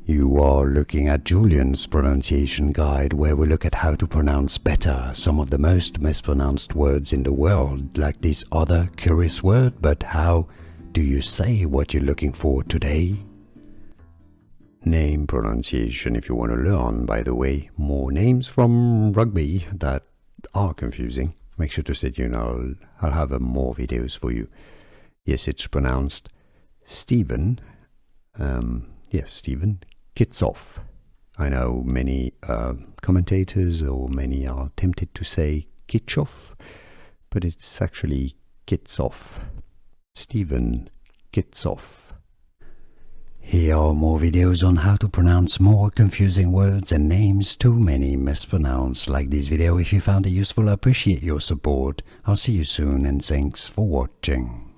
You are looking at Julian's pronunciation guide, where we look at how to pronounce better some of the most mispronounced words in the world, like this other curious word. But how do you say what you're looking for today? Name pronunciation if you want to learn, by the way. More names from rugby that are confusing. Make sure to stay tuned. I'll have more videos for you. Yes, it's pronounced Steven. Steven Kitshoff. I know many commentators or many are tempted to say Kitshoff, but it's actually Kitshoff. Steven Kitshoff. Here are more videos on how to pronounce more confusing words and names too many mispronounced. Like this video if you found it useful. I appreciate your support. I'll see you soon and thanks for watching.